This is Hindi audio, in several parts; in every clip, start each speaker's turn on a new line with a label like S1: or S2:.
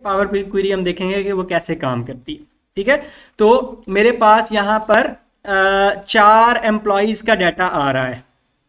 S1: पावर क्वेरी हम देखेंगे कि वो कैसे काम करती है। ठीक है, तो मेरे पास यहाँ पर 4 एम्प्लॉयज़ का डाटा आ रहा है।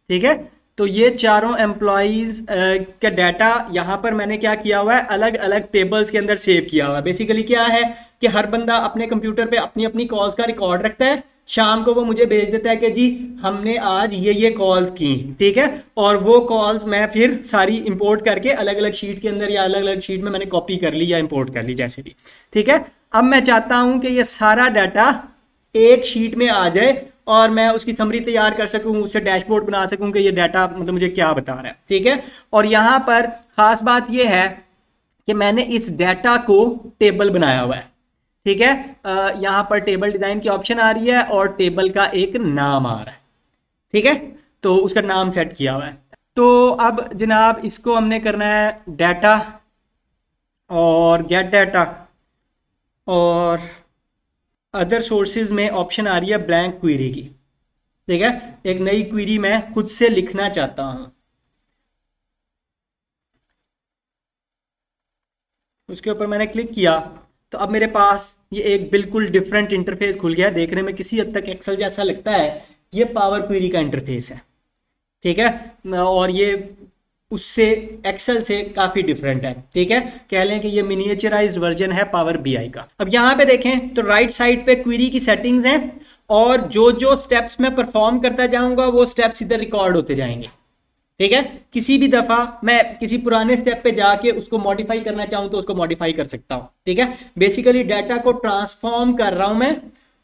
S1: ठीक है, तो ये चारों एम्प्लॉयज़ का डाटा यहाँ पर मैंने क्या किया हुआ है, अलग अलग टेबल्स के अंदर सेव किया हुआ है। बेसिकली क्या है कि हर बंदा अपने कंप्यूटर पे अपनी अपनी कॉल्स का रिकॉर्ड रखता है, शाम को वो मुझे भेज देता है कि जी हमने आज ये कॉल्स की। ठीक है, और वो कॉल्स मैं फिर सारी इंपोर्ट करके अलग अलग शीट के अंदर या अलग अलग शीट में मैंने कॉपी कर ली या इंपोर्ट कर ली जैसे भी। ठीक है, अब मैं चाहता हूं कि ये सारा डाटा एक शीट में आ जाए और मैं उसकी समरी तैयार कर सकूं, उससे डैशबोर्ड बना सकूं कि ये डाटा मतलब मुझे क्या बता रहा है। ठीक है, और यहाँ पर खास बात ये है कि मैंने इस डाटा को टेबल बनाया हुआ है। ठीक है, यहाँ पर टेबल डिजाइन की ऑप्शन आ रही है और टेबल का एक नाम आ रहा है। ठीक है, तो उसका नाम सेट किया हुआ है। तो अब जनाब इसको हमने करना है डाटा और गेट डाटा, और अदर सोर्सेज में ऑप्शन आ रही है ब्लैंक क्वेरी की। ठीक है, एक नई क्वेरी मैं खुद से लिखना चाहता हूं, उसके ऊपर मैंने क्लिक किया तो अब मेरे पास ये एक बिल्कुल डिफरेंट इंटरफेस खुल गया। देखने में किसी हद तक एक्सेल जैसा लगता है, ये पावर क्वेरी का इंटरफेस है। ठीक है, और ये उससे एक्सेल से काफ़ी डिफरेंट है। ठीक है, कह लें कि ये मिनिएचराइज्ड वर्जन है पावर बीआई का। अब यहाँ पे देखें तो राइट साइड पे क्वेरी की सेटिंग्स हैं और जो जो स्टेप्स मैं परफॉर्म करता जाऊंगा वो स्टेप्स इधर रिकॉर्ड होते जाएंगे। ठीक है, किसी भी दफा मैं किसी पुराने स्टेप पे जाके उसको मॉडिफाई करना चाहूं तो उसको मॉडिफाई कर सकता हूं। ठीक है, बेसिकली डाटा को ट्रांसफॉर्म कर रहा हूं मैं,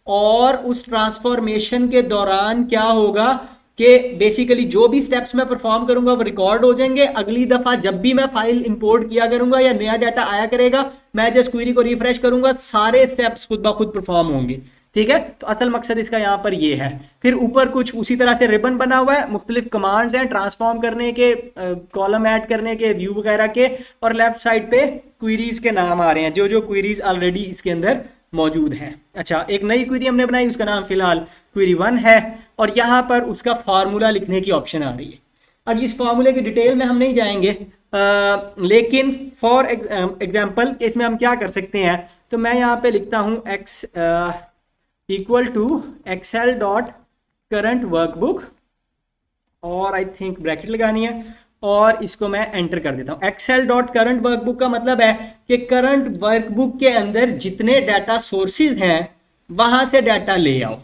S1: और उस ट्रांसफॉर्मेशन के दौरान क्या होगा कि बेसिकली जो भी स्टेप्स मैं परफॉर्म करूंगा वो रिकॉर्ड हो जाएंगे। अगली दफा जब भी मैं फाइल इंपोर्ट किया करूंगा या नया डाटा आया करेगा, मैं जस्ट क्वेरी को रिफ्रेश करूंगा, सारे स्टेप्स खुद ब खुद परफॉर्म होंगे। ठीक है, तो असल मकसद इसका यहाँ पर ये है। फिर ऊपर कुछ उसी तरह से रिबन बना हुआ है, मुख्तलिफ कमांड्स हैं ट्रांसफॉर्म करने के, कॉलम ऐड करने के, व्यू वगैरह के, और लेफ्ट साइड पे क्वेरीज के नाम आ रहे हैं, जो जो क्वेरीज ऑलरेडी इसके अंदर मौजूद हैं। अच्छा, एक नई क्वेरी हमने बनाई, उसका नाम फिलहाल क्वेरी 1 है, और यहाँ पर उसका फार्मूला लिखने की ऑप्शन आ रही है। अब इस फार्मूले की डिटेल में हम नहीं जाएंगे, लेकिन फॉर एग्जाम्पल इसमें हम क्या कर सकते हैं, तो मैं यहाँ पे लिखता हूँ x equal to Excel dot current workbook, और आई थिंक ब्रैकेट लगानी है, और इसको मैं एंटर कर देता हूँ। एक्सेल डॉट करंट वर्कबुक का मतलब है कि करंट वर्कबुक के अंदर जितने डाटा सोर्सेज हैं वहां से डाटा ले आओ।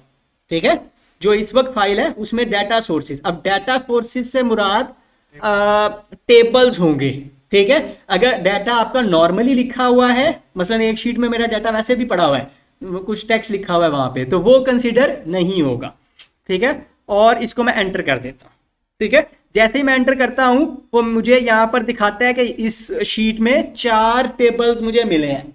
S1: ठीक है, जो इस वक्त फाइल है उसमें डाटा सोर्सेज, अब डाटा सोर्सेज से मुराद टेबल्स होंगे। ठीक है, अगर डाटा आपका नॉर्मली लिखा हुआ है, मसलन एक शीट में मेरा डाटा वैसे भी पड़ा हुआ है, कुछ टेक्स्ट लिखा हुआ है वहां पे, तो वो कंसीडर नहीं होगा। ठीक है, और इसको मैं एंटर कर देता हूं। ठीक है, जैसे ही मैं एंटर करता हूं वो मुझे यहां पर दिखाता है कि इस शीट में 4 टेबल्स मुझे मिले हैं।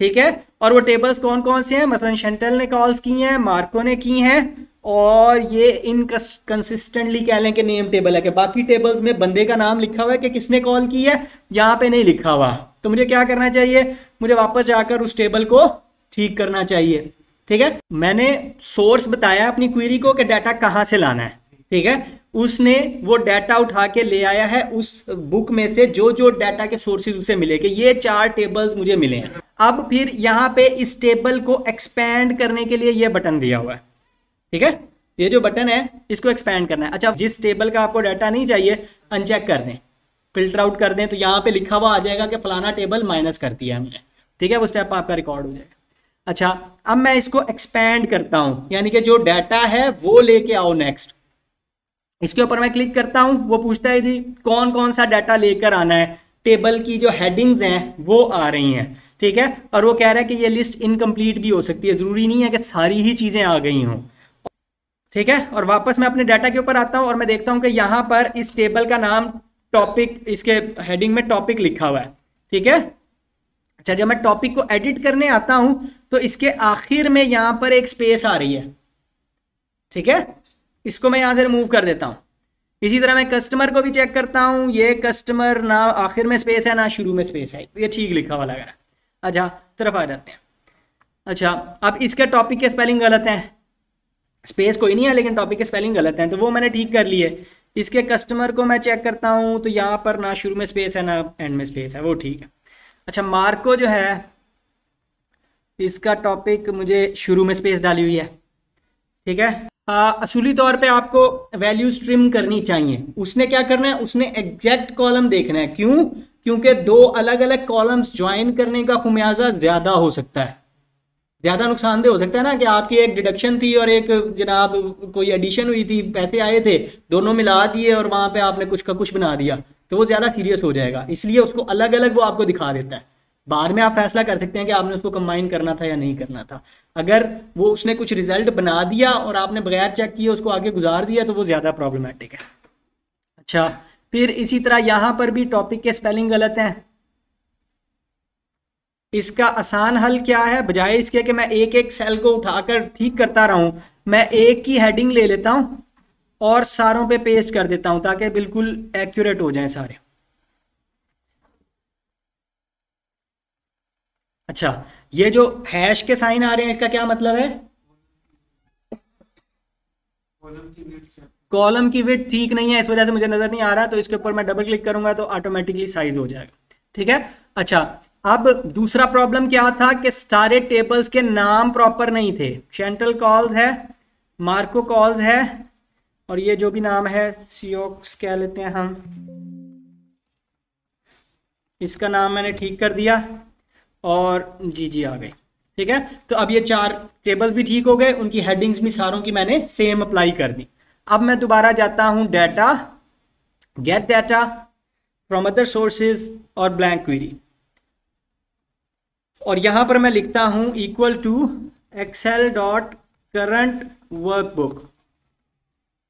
S1: ठीक है, और वो टेबल्स कौन कौन से हैं, मसलन शंटल ने कॉल्स की हैं, मार्को ने की हैं, और ये इनकंसिस्टेंटली कह लें कि नेम टेबल है कि बाकी टेबल्स में बंदे का नाम लिखा हुआ है कि किसने कॉल की है, यहाँ पे नहीं लिखा हुआ। तो मुझे क्या करना चाहिए, मुझे वापस जाकर उस टेबल को ठीक करना चाहिए। ठीक है, मैंने सोर्स बताया अपनी क्वेरी को कि डाटा कहाँ से लाना है। ठीक है, उसने वो डाटा उठा के ले आया है उस बुक में से जो जो डाटा के सोर्सेज उसे मिले कि ये 4 टेबल्स मुझे मिले हैं। अब फिर यहाँ पे इस टेबल को एक्सपैंड करने के लिए ये बटन दिया हुआ है। ठीक है, ये जो बटन है इसको एक्सपैंड करना है। अच्छा, जिस टेबल का आपको डाटा नहीं चाहिए अनचेक कर दें, फिल्टर आउट कर दें, तो यहाँ पे लिखा हुआ आ जाएगा कि फलाना टेबल माइनस कर दिया हमने। ठीक है, वो स्टेप आपका रिकॉर्ड हो जाएगा। अच्छा, अब मैं इसको एक्सपैंड करता हूं, यानी कि जो डाटा है वो लेके आओ नेक्स्ट। इसके ऊपर मैं क्लिक करता हूं, वो पूछता है जी कौन कौन सा डाटा लेकर आना है। टेबल की जो हेडिंग्स हैं वो आ रही हैं। ठीक है, और वो कह रहा है कि ये लिस्ट इनकम्प्लीट भी हो सकती है, जरूरी नहीं है कि सारी ही चीजें आ गई हों। ठीक है, और वापस मैं अपने डाटा के ऊपर आता हूं और मैं देखता हूं कि यहां पर इस टेबल का नाम टॉपिक, इसके हेडिंग में टॉपिक लिखा हुआ है। ठीक है, अच्छा, जब मैं टॉपिक को एडिट करने आता हूं तो इसके आखिर में यहां पर एक स्पेस आ रही है। ठीक है, इसको मैं यहां से रिमूव कर देता हूं। इसी तरह मैं कस्टमर को भी चेक करता हूं, ये कस्टमर ना आखिर में स्पेस है ना शुरू में स्पेस है, ये ठीक लिखा हुआ लग रहा है। अच्छा, तरफ आ जाते हैं। अच्छा, अब इसके टॉपिक के स्पेलिंग गलत हैं, स्पेस कोई नहीं है लेकिन टॉपिक के स्पेलिंग गलत हैं, तो वो मैंने ठीक कर लिए। इसके कस्टमर को मैं चेक करता हूं तो यहाँ पर ना शुरू में स्पेस है ना एंड में स्पेस है, वो ठीक है। अच्छा, मार्को जो है इसका टॉपिक मुझे शुरू में स्पेस डाली हुई है, ठीक है। असूली तौर पे आपको वैल्यू स्ट्रिम करनी चाहिए। उसने क्या करना है, उसने एग्जैक्ट कॉलम देखना है। क्यों? क्योंकि दो अलग अलग कॉलम्स ज्वाइन करने का खुमियाजा ज्यादा हो सकता है, ज्यादा नुकसानदेह हो सकता है ना, कि आपकी एक डिडक्शन थी और एक जनाब कोई एडिशन हुई थी, पैसे आए थे, दोनों मिला दिए और वहां पे आपने कुछ का कुछ बना दिया, तो वो ज्यादा सीरियस हो जाएगा। इसलिए उसको अलग अलग वो आपको दिखा देता है। बाद में आप फैसला कर सकते हैं कि आपने उसको कंबाइन करना था या नहीं करना था। अगर वो उसने कुछ रिजल्ट बना दिया और आपने बगैर चेक किए उसको आगे गुजार दिया तो वो ज्यादा प्रॉब्लमेटिक है। अच्छा, फिर इसी तरह यहां पर भी टॉपिक के स्पेलिंग गलत हैं। इसका आसान हल क्या है, बजाय इसके कि मैं एक एक सेल को उठाकर ठीक करता रहूं, मैं एक की हेडिंग ले लेता हूं और सारों पे पेस्ट कर देता हूं ताकि बिल्कुल एक्यूरेट हो जाएं सारे। अच्छा, ये जो हैश के साइन आ रहे हैं इसका क्या मतलब है? कॉलम की विड्थ ठीक नहीं है, इस वजह से मुझे नजर नहीं आ रहा, तो इसके ऊपर मैं डबल क्लिक करूंगा तो ऑटोमेटिकली साइज हो जाएगा, ठीक है। अच्छा, अब दूसरा प्रॉब्लम क्या था कि सारे टेबल्स के नाम प्रॉपर नहीं थे। शेंटल कॉल्स है, मार्को कॉल्स है, और ये जो भी नाम है सियोक्स कह लेते हैं हम, इसका नाम मैंने ठीक कर दिया और जी आ गई, ठीक है। तो अब ये चार टेबल्स भी ठीक हो गए, उनकी हेडिंग्स भी सारों की मैंने सेम अप्लाई कर दी। अब मैं दोबारा जाता हूं data, get data from other sources और ब्लैंक क्वेरी, और यहां पर मैं लिखता हूं equal to Excel dot current workbook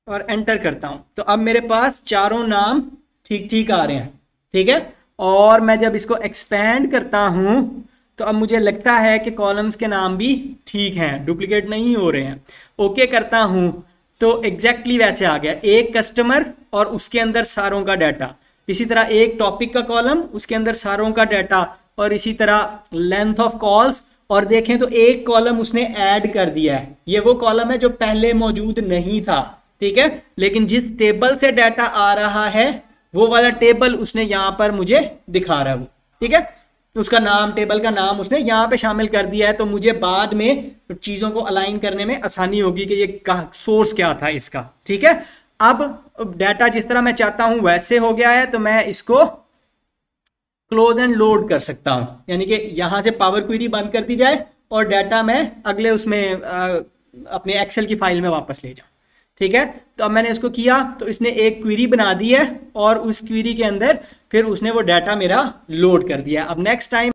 S1: और एंटर करता हूं। तो अब मेरे पास चारों नाम ठीक ठीक आ रहे हैं, ठीक है। और मैं जब इसको एक्सपेंड करता हूं तो अब मुझे लगता है कि कॉलम्स के नाम भी ठीक हैं, डुप्लीकेट नहीं हो रहे हैं। ओके करता हूं तो एग्जैक्टली वैसे आ गया, एक कस्टमर और उसके अंदर सारों का डाटा, इसी तरह एक टॉपिक का कॉलम उसके अंदर सारों का डाटा, और इसी तरह लेंथ ऑफ कॉल्स। और देखें तो एक कॉलम उसने ऐड कर दिया है, ये वो कॉलम है जो पहले मौजूद नहीं था, ठीक है। लेकिन जिस टेबल से डाटा आ रहा है वो वाला टेबल उसने यहां पर मुझे दिखा रहा है वो, ठीक है। उसका नाम, टेबल का नाम उसने यहां पे शामिल कर दिया है, तो मुझे बाद में चीजों को अलाइन करने में आसानी होगी कि ये सोर्स क्या था इसका, ठीक है। अब डाटा जिस तरह मैं चाहता हूं वैसे हो गया है, तो मैं इसको क्लोज एंड लोड कर सकता हूं, यानी कि यहां से पावर क्वेरी बंद कर दी जाए और डाटा मैं अगले उसमें अपने एक्सेल की फाइल में वापस ले जाऊं, ठीक है। तो अब मैंने इसको किया तो इसने एक क्वेरी बना दी है और उस क्वेरी के अंदर फिर उसने वो डाटा मेरा लोड कर दिया। अब नेक्स्ट टाइम